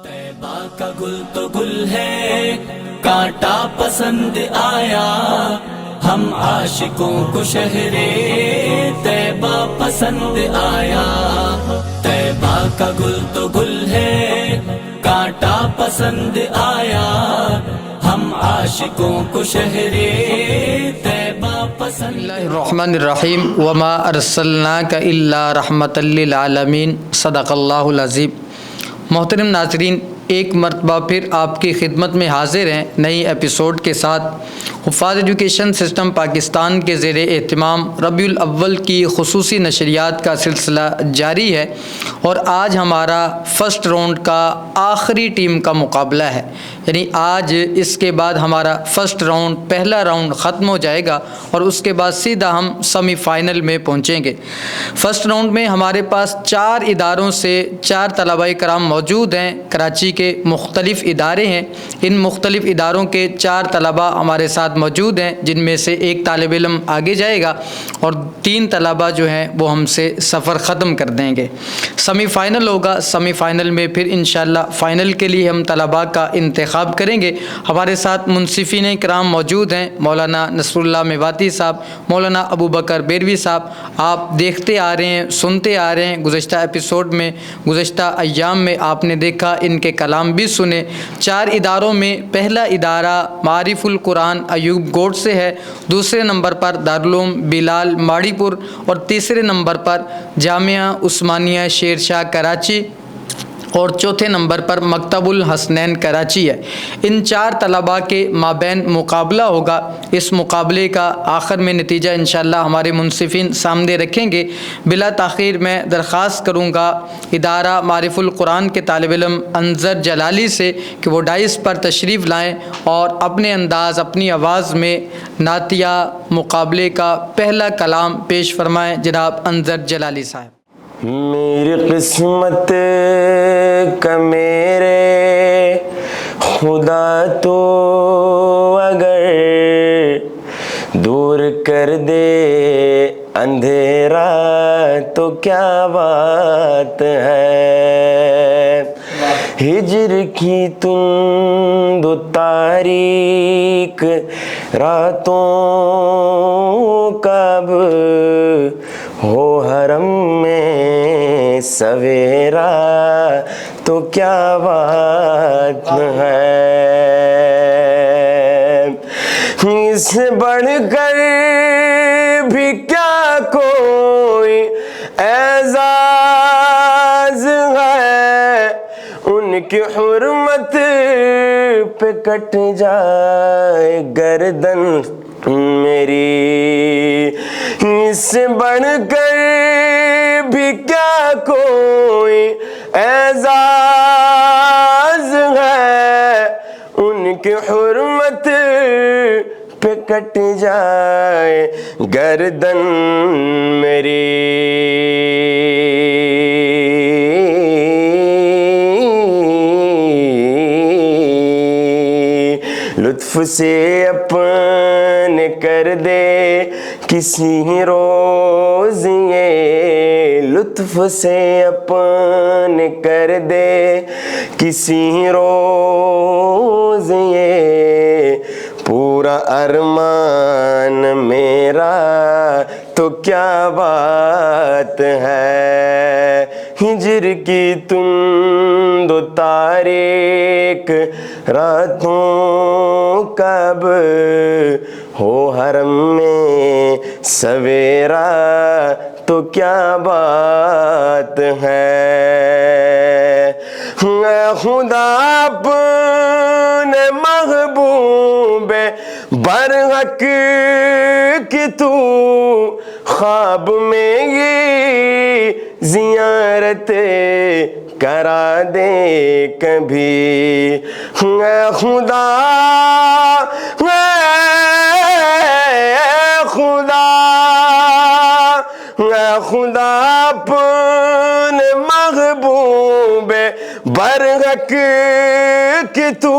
طیبہ کا گل تو گل ہے، کانٹا پسند آیا، ہم عاشقوں کو شہر طیبہ پسند آیا۔ طیبہ کا گل تو گل ہے، کانٹا پسند آیا، ہم عاشقوں کو شہر طیبہ پسند۔ بسم اللہ الرحمن الرحیم وما ارسلناک الا رحمۃ للعالمین، صدق اللہ العظیم۔ محترم ناظرین، ایک مرتبہ پھر آپ کی خدمت میں حاضر ہیں نئی ایپیسوڈ کے ساتھ۔ حفاظ ایجوکیشن سسٹم پاکستان کے زیر اہتمام ربیع الاول کی خصوصی نشریات کا سلسلہ جاری ہے، اور آج ہمارا فرسٹ راؤنڈ کا آخری ٹیم کا مقابلہ ہے، یعنی آج اس کے بعد ہمارا فرسٹ راؤنڈ پہلا راؤنڈ ختم ہو جائے گا اور اس کے بعد سیدھا ہم سیمی فائنل میں پہنچیں گے۔ فرسٹ راؤنڈ میں ہمارے پاس 4 اداروں سے 4 طلباء کرام موجود ہیں۔ کراچی کے مختلف ادارے ہیں، ان مختلف اداروں کے 4 طلباء ہمارے ساتھ موجود ہیں، جن میں سے ایک طالب علم آگے جائے گا اور 3 طلباء جو ہیں وہ ہم سے سفر ختم کر دیں گے۔ سیمی فائنل ہوگا، سیمی فائنل میں پھر انشاءاللہ فائنل کے لیے ہم طلباء کا انتخاب کریں گے۔ ہمارے ساتھ منصفین کرام موجود ہیں، مولانا نصر اللہ میواتی صاحب، مولانا ابو بکر بیروی صاحب۔ آپ دیکھتے آ رہے ہیں، سنتے آ رہے ہیں، گزشتہ ایپیسوڈ میں، گزشتہ ایام میں آپ نے دیکھا، ان کے کلام بھی سنے۔ 4 اداروں میں پہلا ادارہ معارف القرآن ایوب گوٹ سے ہے، دوسرے نمبر پر دارالعلوم بلال ماڑی پور، اور تیسرے نمبر پر جامعہ عثمانیہ شیر شاہ کراچی، اور چوتھے نمبر پر مکتب الحسنین کراچی ہے۔ ان 4 طلباء کے مابین مقابلہ ہوگا۔ اس مقابلے کا آخر میں نتیجہ انشاءاللہ ہمارے منصفین سامنے رکھیں گے۔ بلا تاخیر میں درخواست کروں گا ادارہ معارف القرآن کے طالب علم انظر جلالی سے کہ وہ ڈائس پر تشریف لائیں اور اپنے انداز، اپنی آواز میں نعتیہ مقابلے کا پہلا کلام پیش فرمائیں۔ جناب انظر جلالی صاحب۔ میری قسمت کا میرے خدا تو اگر دور کر دے اندھیرا تو کیا بات ہے، ہجر کی تند و تاریک راتوں کب ہو حرم میں سویرا تو کیا بات ہے، اس سے بڑھ کر بھی کیا کوئی اعزاز ہے، ان کی حرمت پہ کٹ جائے گردن میری، اس سے بڑھ کر بھی کیا کوئی اعزاز ہے، ان کی حرمت پہ کٹ جائے گردن میری۔ لطف سے اپنے کر دے کسی روز یہ، لطف سے اپنے کر دے کسی روز یہ، پورا ارمان میرا تو کیا بات ہے، ہجر کی تند و تاریک راتوں کب ہو حرم میں سویرا تو کیا بات ہے، اے خدا اپنے محبوب برحق کی تو خواب میں یہ زیارت کرا دے کبھی، اے خدا خدا اپنے محبوب برحق کی تو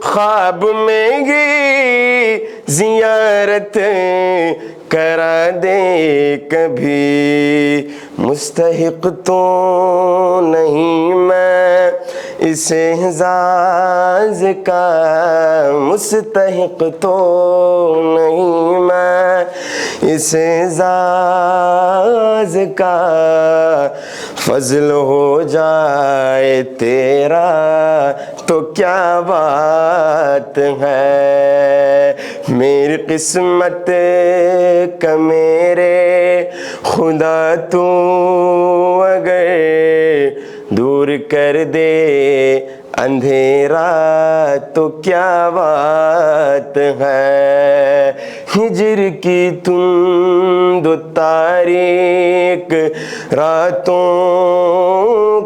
خواب میں گی زیارت کرا دے کبھی، مستحق تو نہیں میں اس اعزاز کا مستحق تو نہیں میں، اس اعزاز کا فضل ہو جائے تیرا تو کیا بات ہے، میری قسمت کا میرے خدا تو اگر دور کر دے اندھیرا تو کیا بات ہے، ہجر کی تم دو تاریک راتوں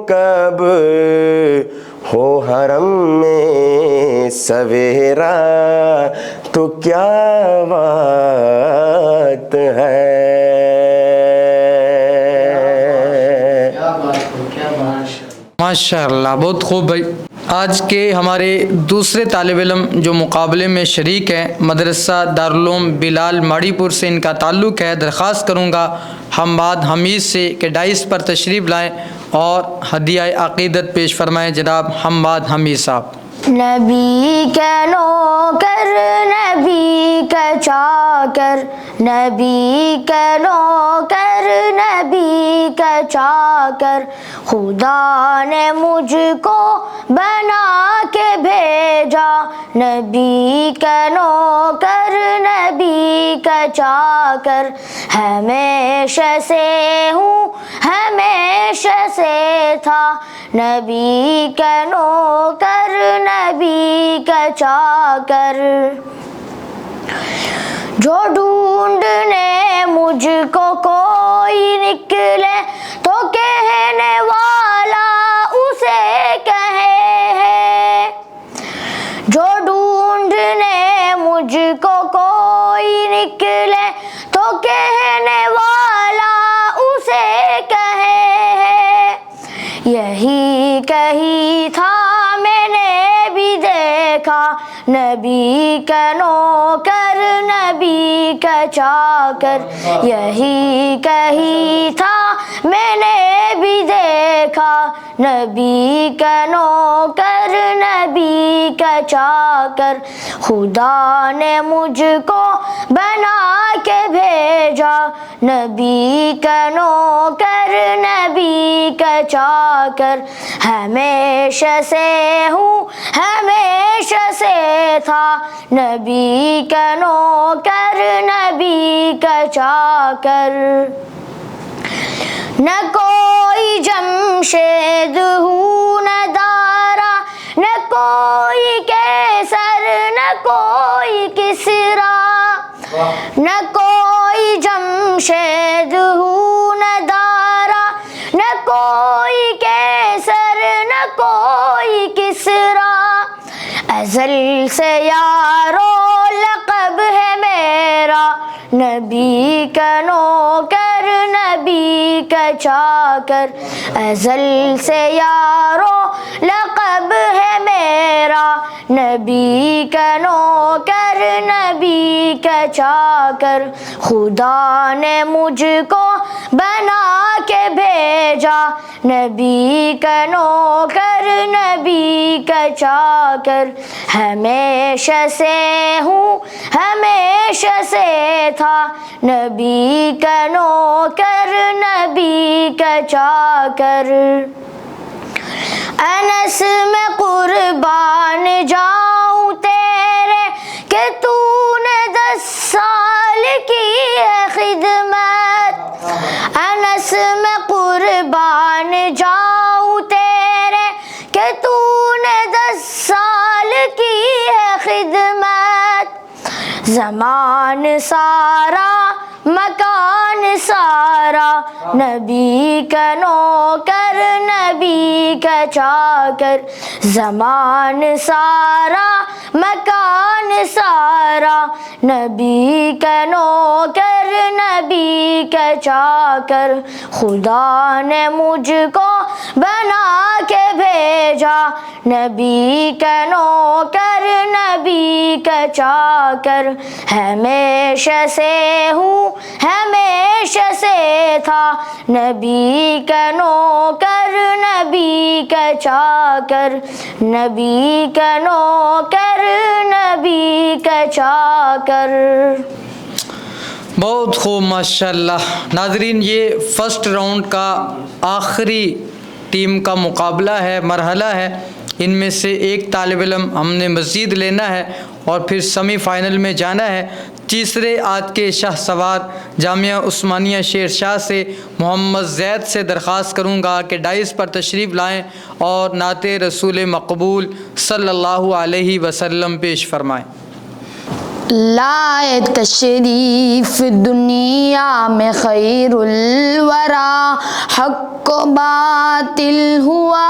کب ہو حرم میں سویرا تو کیا بات ہے۔ ماشاء اللہ، بہت خوب بھائی۔ آج کے ہمارے دوسرے طالب علم جو مقابلے میں شریک ہیں، مدرسہ دارالعلوم بلال ماڑی پور سے ان کا تعلق ہے۔ درخواست کروں گا حماد حمید سے کہ ڈائس پر تشریف لائیں اور ہدیہ عقیدت پیش فرمائیں۔ جناب حماد حمید صاحب۔ نبی کا نوکر، نبی کا چاکر، نبی کا نوکر، نبی کا چاکر، خدا نے مجھ کو بنا کے بھیجا، نبی کا نوکر، نبی کا چاکر، ہمیشہ سے ہوں ہمیشہ سے تھا، نبی کا نوکر، نبی کا چاکر، جو ڈھونڈنے مجھ کو کوئی نکلے تو کہنے والا اسے کہے ہے، جو ڈھونڈنے مجھ کو کوئی نکلے تو کہنے والا اسے کہے ہے، یہی کہی تھا میں نے بھی دیکھا، نبی کا نوکر، نبی کا چاکر، یہی کہی تھا میں نے بھی دیکھا، نبی کا نوکر، نبی کا چاکر، خدا نے مجھ کو بنا کے بھیجا، نبی کا نوکر، نبی کا چاکر، ہمیشہ سے ہوں ہمیشہ سے تھا، نبی کا نوکر، نبی کا چاکر، نہ کوئی جمشید ہوں نہ دارا، نہ کوئی کیسر، نہ کوئی کسرا، نہ کوئی جمشید ہوں نہ دارا، نہ کوئی کیسر، نہ کوئی کسرا، ازل سے یارو لقب ہے میرا، نبی کا نوکر، نبی کا چاکر، ازل سے یارو لقب ہے میرا، نبی کا نوکر، نبی کا چاکر، خدا نے مجھ کو بنا کے بھیجا، نبی کا نوکر، نبی کا چاکر، ہمیشہ سے ہوں ہمیشہ سے تھا، نبی کا نوکر، نبی کا چاکر، انس میں قربان جاؤں تیرے کہ تو نے 10 سال کی ہے خدمت، انس میں قربان جاؤں تیرے کہ تو نے 10 سال کی ہے خدمت، زمان سارا مکان سارا، نبی کا نوکر، نبی کا چاکر، زمان سارا مکان سارا، نبی کے نوکر نبی کے چاکر، خدا نے مجھ کو بنا کے بھیجا، نبی کے نوکر نبی کے چاکر، ہمیشہ سے ہوں ہمیشہ سے تھا، نبی کے نوکر نبی کے چاکر، نبی کے نوکر نبی کے چاکر۔ بہت خوب، ماشاءاللہ۔ ناظرین، یہ فرسٹ راؤنڈ کا آخری ٹیم کا مقابلہ ہے، مرحلہ ہے۔ ان میں سے ایک طالب علم ہم نے مزید لینا ہے اور پھر سیمی فائنل میں جانا ہے۔ تیسرے آج کے شاہ سوار جامعہ عثمانیہ شیر شاہ سے محمد زید سے درخواست کروں گا کہ ڈائس پر تشریف لائیں اور نعت رسول مقبول صلی اللہ علیہ وسلم پیش فرمائیں۔ لائے تشریف دنیا میں خیر الورا، حق و باطل ہوا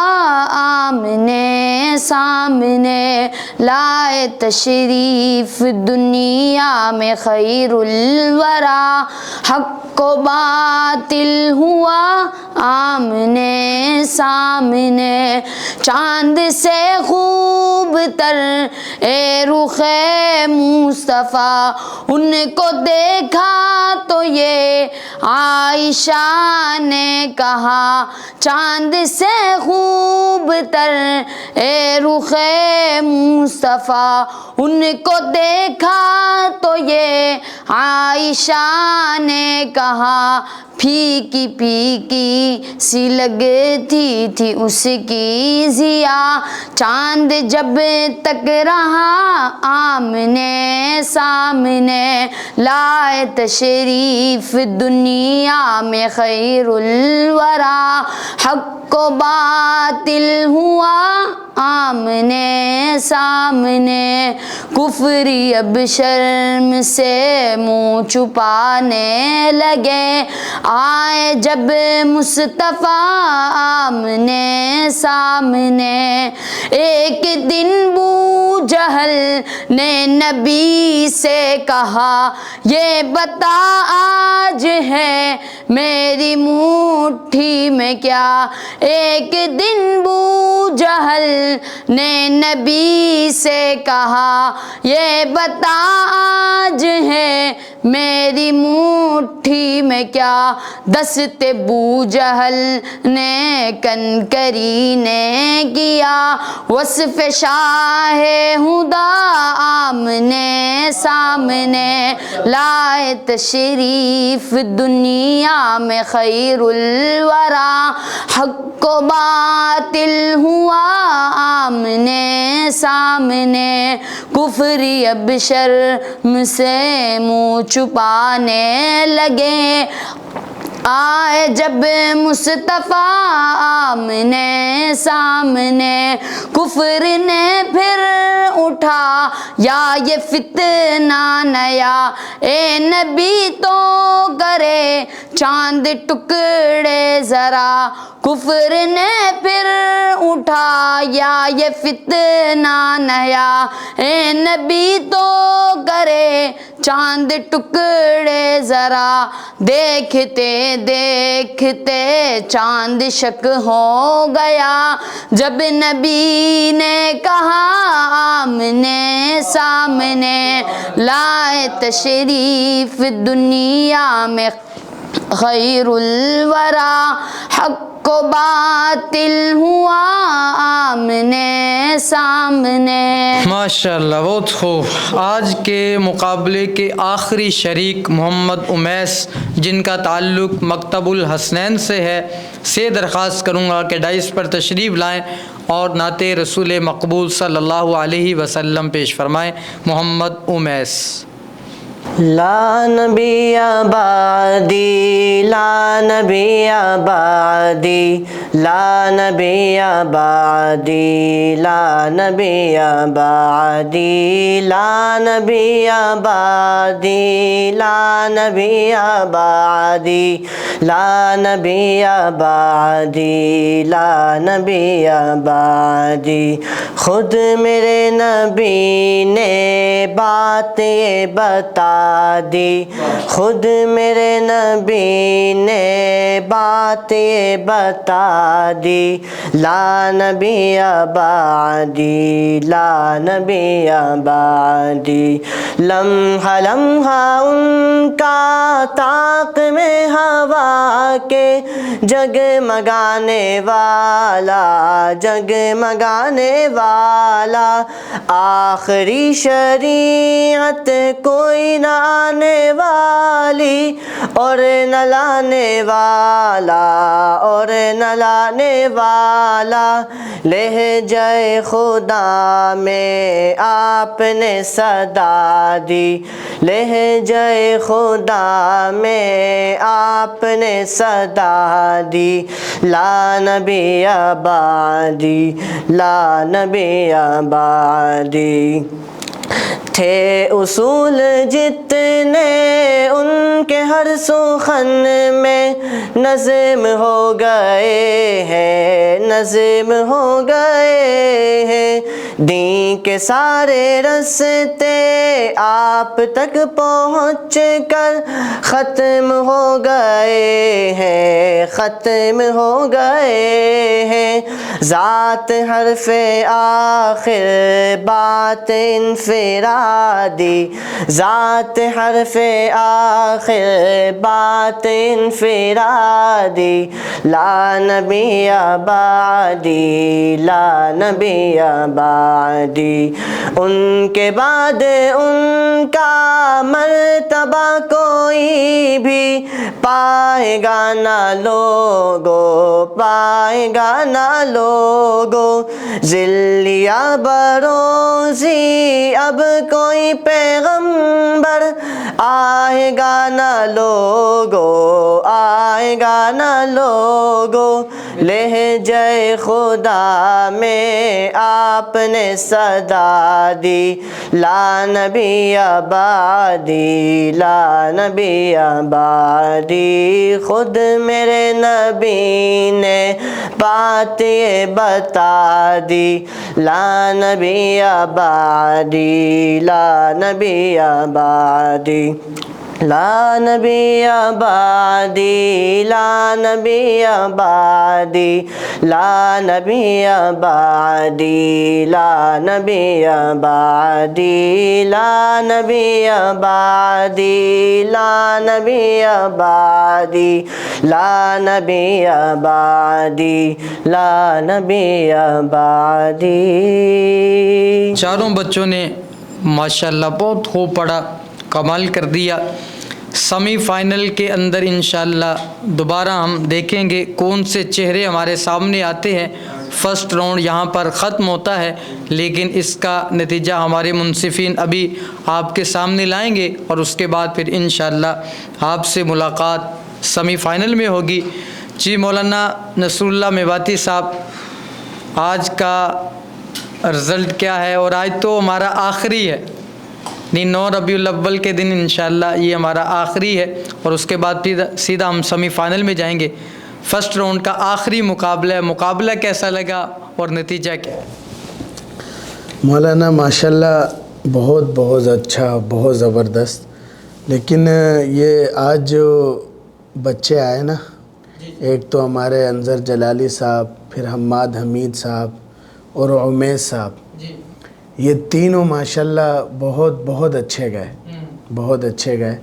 آمنے سامنے، لائے تشریف دنیا میں خیر الورا، حق و باطل ہوا آمنے سامنے، چاند سے خوب تر اے رخ مصطفیٰ، ان کو دیکھا تو یہ عائشہ نے کہا، چاند سے خوب تر اے رخ مصطفیٰ، ان کو دیکھا تو یہ عائشہ نے کہا، پھیکی پھیکی سی لگتی تھی اس کی ضیا، چاند جب تک رہا آمنے سامنے، لائے تشریف دنیا میں خیر الورا، حق و باطل ہوا آمنے سامنے، کفری اب شرم سے منہ چھپانے لگے، آئے جب مصطفیٰ آمنے سامنے، ایک دن بو جہل نے نبی سے کہا، یہ بتا آج ہے میری مٹھی میں کیا، ایک دن بو جہل نے نبی سے کہا، یہ بتا آج ہے میری مٹھی میں کیا، دست بو جہل نے کنکری نے کیا، وصف شاہ ہدا آمنے سامنے، لائے تشریف دنیا میں خیر الورا، حق و باطل ہوا آمنے سامنے، کفری اب شرم سے منہ چھپانے لگے، آئے جب مصطفیٰ آمنے سامنے، کفر نے پھر اٹھا یا یہ فتنہ نیا، اے نبی تو کرے چاند ٹکڑے ذرا، کفر نے پھر اٹھا یا یہ فتنہ نیا، اے نبی تو کرے چاند ٹکڑے ذرا، دیکھتے دیکھتے چاند شک ہو گیا، جب نبی نے کہا آمنے سامنے، لائے تشریف دنیا میں خیر الورا، حق و باطل ہوا آمنے سامنے۔ ماشاءاللہ، بہت خوب۔ آج کے مقابلے کے آخری شریک محمد امیس، جن کا تعلق مکتب الحسنین سے ہے، سے درخواست کروں گا کہ ڈائس پر تشریف لائیں اور نعت رسول مقبول صلی اللہ علیہ وسلم پیش فرمائیں۔ محمد امیس۔ لا نبی بعدی، لا نبی بعدی، لا نبی بعدی، لا نبی بعدی، لا نبی بعدی، لا نبی بعدی، لا نبی بعدی، لا نبی بعدی، خود میرے نبی نے بات یہ بتا دی، خود میرے نبی نے بات یہ بتا دی، لا نبی بعدی، لا نبی بعدی۔ لمحہ لمحہ ان کا طاق میں ہوا کے جگمگانے والا، جگمگانے والا، آخری شریعت کوئی نہ آنے والی اور نہ لانے والا، اور نہ لانے والا۔ لہجہ خدا میں آپ نے صدا دی، لہجہ خدا میں آپ نے صدا دی، لا نبی بعدی، لا نبی بعدی۔ تھے اصول جتنے ان کے ہر سخن میں نظم ہو گئے ہیں، نظم ہو گئے ہیں۔ دین کے سارے رستے آپ تک پہنچ کر ختم ہو گئے ہیں، ختم ہو گئے ہیں۔ ذات حرف آخر بات انفرادی، ذات حرف آخر بات انفرادی، لا نبی بعدی، لا نبی بعدی۔ ان کے بعد ان کا مرتبہ کوئی بھی پائے گا نہ لوگو، پائے گا نہ لوگو۔ ذلیا بروزی اب کوئی پیغمبر آئے گا نہ لوگو، آئے گا نہ لوگو۔ لہجہ خدا میں آپ نے صدا دی، لا نبی بعدی، لا نبی بعدی۔ خود میرے نبی نے بات یہ بتا دی، لا نبی بعدی، لا نبی بعدی، لا نبی بعدی، لا نبی بعدی، لا نبی بعدی، لا نبی بعدی، لا نبی بعدی، لا نبی بعدی، لا نبی بعدی، لا نبی بعدی۔ چاروں بچوں نے ماشاءاللہ بہت خوب پڑھا، کمال کر دیا۔ سیمی فائنل کے اندر انشاءاللہ دوبارہ ہم دیکھیں گے کون سے چہرے ہمارے سامنے آتے ہیں۔ فرسٹ راؤنڈ یہاں پر ختم ہوتا ہے، لیکن اس کا نتیجہ ہمارے منصفین ابھی آپ کے سامنے لائیں گے، اور اس کے بعد پھر انشاءاللہ آپ سے ملاقات سیمی فائنل میں ہوگی۔ جی مولانا نصر اللہ میواتی صاحب، آج کا رزلٹ کیا ہے؟ اور آج تو ہمارا آخری ہے، 9 ربیع الاول کے دن انشاءاللہ یہ ہمارا آخری ہے، اور اس کے بعد پھر سیدھا ہم سیمی فائنل میں جائیں گے۔ فرسٹ راؤنڈ کا آخری مقابلہ کیسا لگا اور نتیجہ کیا ہے؟ مولانا ماشاءاللہ بہت بہت اچھا، بہت زبردست۔ لیکن یہ آج جو بچے آئے نا، ایک تو ہمارے انظر جلالی صاحب، پھر حماد حمید صاحب اور عمیز صاحب، یہ تینوں ماشاءاللہ بہت بہت اچھے گئے، بہت اچھے گئے۔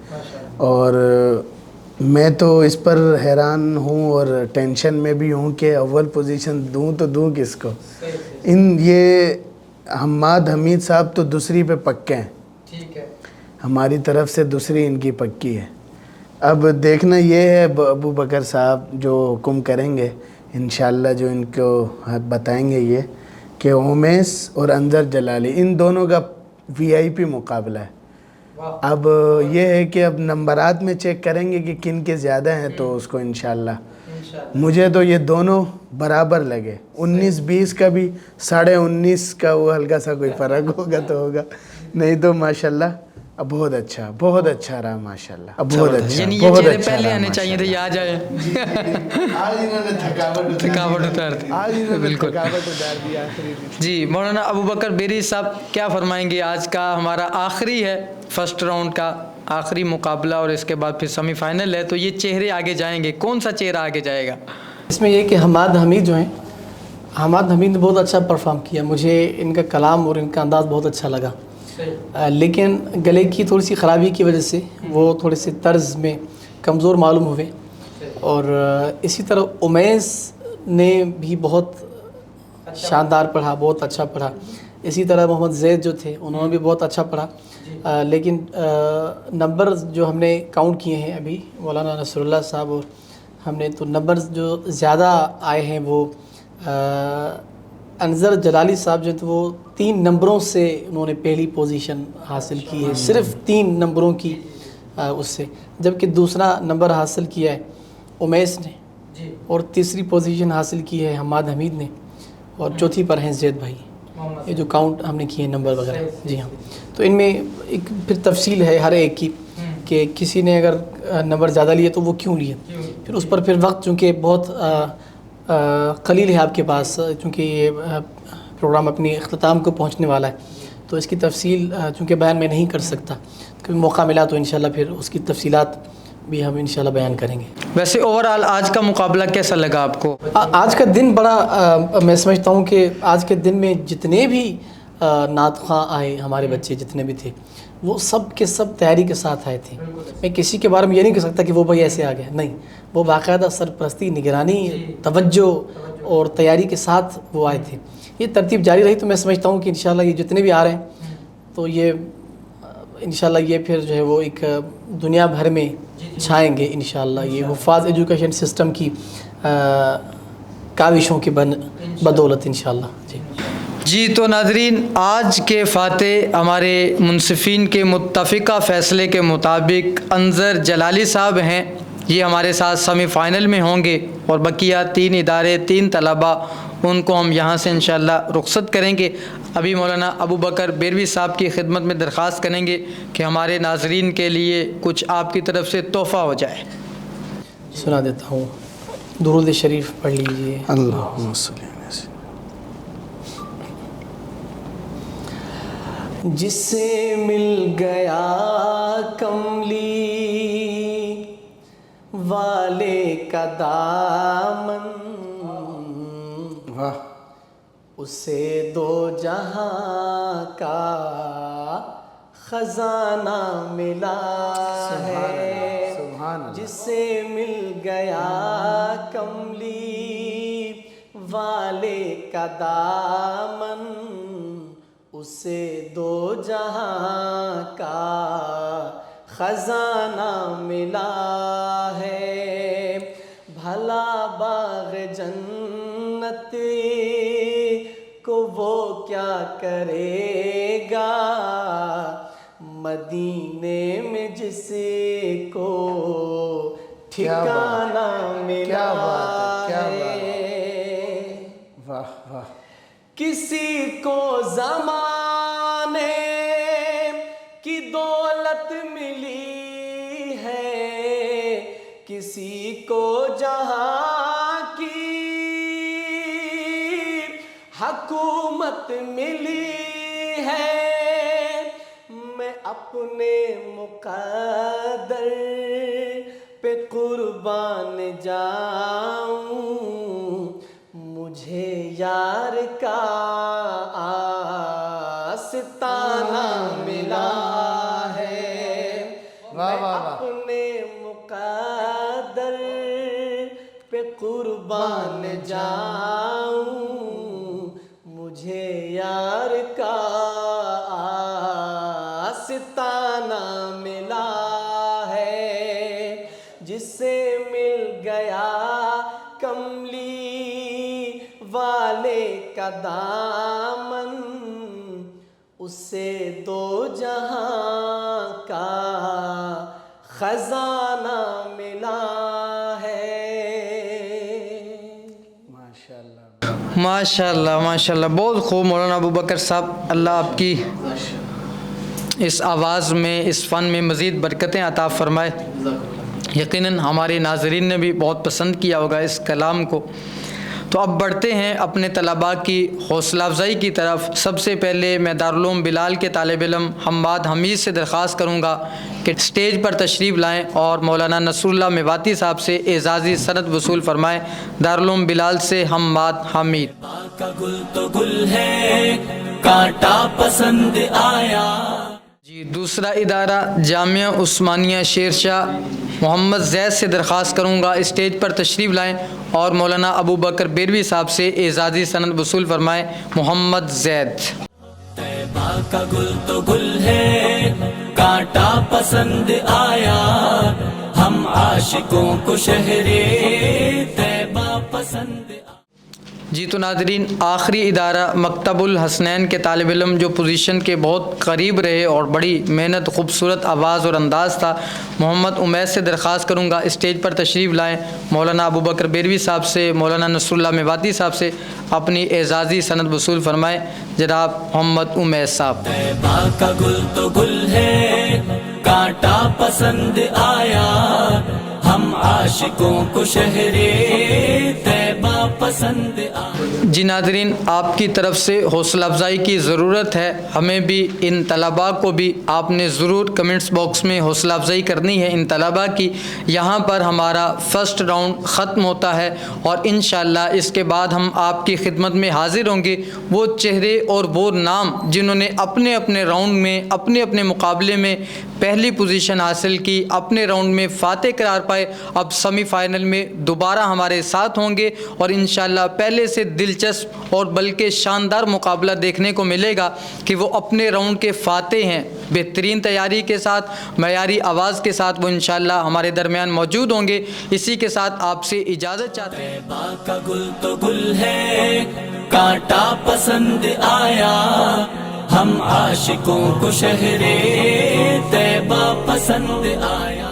اور میں تو اس پر حیران ہوں اور ٹینشن میں بھی ہوں کہ اول پوزیشن دوں تو دوں کس کو۔ یہ حماد حمید صاحب تو دوسری پہ پکے ہیں، ہماری طرف سے دوسری ان کی پکی ہے۔ اب دیکھنا یہ ہے ابو بکر صاحب جو حکم کریں گے انشاءاللہ، جو ان کو بتائیں گے یہ کہ عمیس اور انظر جلالی ان دونوں کا VIP مقابلہ ہے۔ اب یہ ہے کہ اب نمبرات میں چیک کریں گے کہ کن کے زیادہ ہیں، تو اس کو انشاءاللہ مجھے تو یہ دونوں برابر لگے۔ 19-20 کا بھی 19.5 کا وہ ہلکا سا کوئی فرق ہوگا تو ہوگا، نہیں تو ماشاءاللہ اب بہت اچھا رہا ماشاءاللہ. اب بہت اچھا, یعنی یہ بہت چہرے اچھا پہلے رہا آنے چاہیے تھے, یہ آ جائے. آج انہوں نے تھکاوٹ اتار دی. آج انہوں نے بالکل. تھکاوٹ اتار دی آخری دن. جی مولانا ابو بکر بیری صاحب کیا فرمائیں گے؟ آج کا ہمارا آخری ہے, فرسٹ راؤنڈ کا آخری مقابلہ, اور اس کے بعد پھر سیمی فائنل ہے, تو یہ چہرے آگے جائیں گے, کون سا چہرہ آگے جائے گا؟ اس میں یہ کہ حماد حمید جو ہیں, حماد حمید نے بہت اچھا پرفارم کیا, مجھے ان کا کلام اور ان کا انداز بہت اچھا لگا, لیکن گلے کی تھوڑی سی خرابی کی وجہ سے وہ تھوڑے سے طرز میں کمزور معلوم ہوئے. اور اسی طرح امیس نے بھی بہت شاندار پڑھا, بہت اچھا پڑھا. اسی طرح محمد زید جو تھے انہوں نے بھی بہت اچھا پڑھا, لیکن نمبر جو ہم نے کاؤنٹ کیے ہیں ابھی مولانا نصر اللہ صاحب اور ہم نے, تو نمبر جو زیادہ آئے ہیں وہ انظر جلالی صاحب جو تھے وہ 3 نمبروں سے انہوں نے پہلی پوزیشن حاصل کی ہے, صرف 3 نمبروں کی اس سے, جبکہ دوسرا نمبر حاصل کیا ہے امیس نے, اور تیسری پوزیشن حاصل کی ہے حماد حمید نے, اور چوتھی پر ہیں زید بھائی. یہ جو کاؤنٹ ہم نے کیے نمبر وغیرہ, جی ہاں, تو ان میں ایک پھر تفصیل ہے ہر ایک کی کہ کسی نے اگر نمبر زیادہ لیے تو وہ کیوں لیے, پھر اس پر پھر وقت چونکہ بہت قلیل ہے آپ کے پاس, چونکہ یہ پروگرام اپنی اختتام کو پہنچنے والا ہے, تو اس کی تفصیل چونکہ بیان میں نہیں کر سکتا, کبھی موقع ملا تو انشاءاللہ پھر اس کی تفصیلات بھی ہم انشاءاللہ بیان کریں گے. ویسے اوورآل آج کا مقابلہ کیسا لگا آپ کو؟ آج کا دن بڑا میں سمجھتا ہوں کہ آج کے دن میں جتنے بھی نعت خواں آئے, ہمارے بچے جتنے بھی تھے, وہ سب کے سب تیاری کے ساتھ آئے تھے. میں کسی کے بارے میں یہ نہیں کہہ سکتا کہ وہ بھائی ایسے آ گئے, نہیں, وہ باقاعدہ سرپرستی, نگرانی, توجہ اور تیاری کے ساتھ وہ آئے تھے. یہ ترتیب جاری رہی تو میں سمجھتا ہوں کہ انشاءاللہ یہ جتنے بھی آ رہے ہیں تو یہ انشاءاللہ یہ پھر جو ہے وہ ایک دنیا بھر میں چھائیں گے انشاءاللہ, یہ حفاظ ایجوکیشن سسٹم کی کاوشوں کی بدولت انشاءاللہ. جی تو ناظرین, آج کے فاتح ہمارے منصفین کے متفقہ فیصلے کے مطابق انظر جلالی صاحب ہیں. یہ ہمارے ساتھ سیمی فائنل میں ہوں گے, اور بقیہ 3 ادارے 3 طلباء ان کو ہم یہاں سے انشاءاللہ رخصت کریں گے. ابھی مولانا ابو بکر بیروی صاحب کی خدمت میں درخواست کریں گے کہ ہمارے ناظرین کے لیے کچھ آپ کی طرف سے تحفہ ہو جائے. سنا دیتا ہوں, درود شریف پڑھ لیجئے. اللہم صلی اللہ. جس سے مل گیا کملی والے کا دامن, واہ, اسے 2 جہاں کا خزانہ ملا ہے. جس سے مل گیا کملی والے کا دامن, اسے 2 جہاں کا خزانہ ملا ہے. بھلا باغ جنت کو وہ کیا کرے گا, مدینے میں جس کو ٹھکانہ ملا ہے. واہ واہ. کسی کو زمانے کی دولت ملی ہے, کسی کو جہاں کی حکومت ملی ہے. میں اپنے مقدر پہ قربان جاؤں, مجھے یار کا آستانہ ملا ہے. میں اپنے مقدر پہ قربان جاؤں, مجھے یار کا آستانہ ملا ہے. جس سے مل گیا کملی والے کا دامن, اسے 2 جہاں کا خزانہ ملا ہے. ماشاءاللہ ماشاءاللہ, بہت خوب مولانا ابو بکر صاحب, اللہ آپ کی اس آواز میں، اس فن میں مزید برکتیں عطا فرمائے۔ یقیناً ہمارے ناظرین نے بھی بہت پسند کیا ہوگا اس کلام کو۔ تو اب بڑھتے ہیں اپنے طلباء کی حوصلہ افزائی کی طرف۔ سب سے پہلے میں دارالعلوم بلال کے طالب علم حماد حمید سے درخواست کروں گا کہ اسٹیج پر تشریف لائیں اور مولانا نصر اللہ میواتی صاحب سے اعزازی سند وصول فرمائیں۔ دارالعلوم بلال سے حماد حمید۔ کا گل تو گل ہے، کانٹا پسند آیا۔ جی دوسرا ادارہ جامعہ عثمانیہ شیرشاہ، محمد زید سے درخواست کروں گا اسٹیج پر تشریف لائیں اور مولانا ابو بکر بیروی صاحب سے اعزازی سند وصول فرمائیں۔ محمد زید۔ طیبہ کا گل تو گل ہے، کانٹا پسند آیا، ہم عاشقوں کو شہر طیبہ پسند آیا۔ جی تو ناظرین، آخری ادارہ مکتب الحسنین کے طالب علم جو پوزیشن کے بہت قریب رہے اور بڑی محنت، خوبصورت آواز اور انداز تھا، محمد عمیر سے درخواست کروں گا اسٹیج پر تشریف لائیں، مولانا ابو بکر بیروی صاحب سے، مولانا نصر اللہ میواتی صاحب سے اپنی اعزازی سند وصول فرمائیں۔ جناب محمد عمیر صاحب۔ طیبہ کا گل تو گل ہے، کانٹا پسند آیا، ہم عاشقوں کو شہر طیبہ پسند آیا۔ جی ناظرین، آپ کی طرف سے حوصلہ افزائی کی ضرورت ہے، ہمیں بھی ان طلباء کو بھی آپ نے ضرور کمنٹس باکس میں حوصلہ افزائی کرنی ہے ان طلباء کی۔ یہاں پر ہمارا فرسٹ راؤنڈ ختم ہوتا ہے اور انشاءاللہ اس کے بعد ہم آپ کی خدمت میں حاضر ہوں گے۔ وہ چہرے اور وہ نام جنہوں نے اپنے اپنے راؤنڈ میں، اپنے اپنے مقابلے میں پہلی پوزیشن حاصل کی، اپنے راؤنڈ میں فاتح قرار پائے، اب سیمی فائنل میں دوبارہ ہمارے ساتھ ہوں گے اور انشاءاللہ پہلے سے دلچسپ اور بلکہ شاندار مقابلہ دیکھنے کو ملے گا کہ وہ اپنے راؤنڈ کے فاتح ہیں۔ بہترین تیاری کے ساتھ، معیاری آواز کے ساتھ وہ انشاءاللہ ہمارے درمیان موجود ہوں گے۔ اسی کے ساتھ آپ سے اجازت چاہتے ہیں۔ طیبہ کا گل تو گل ہے، کانٹا پسند آیا، ہم عاشقوں کو شہر طیبہ پسند آیا۔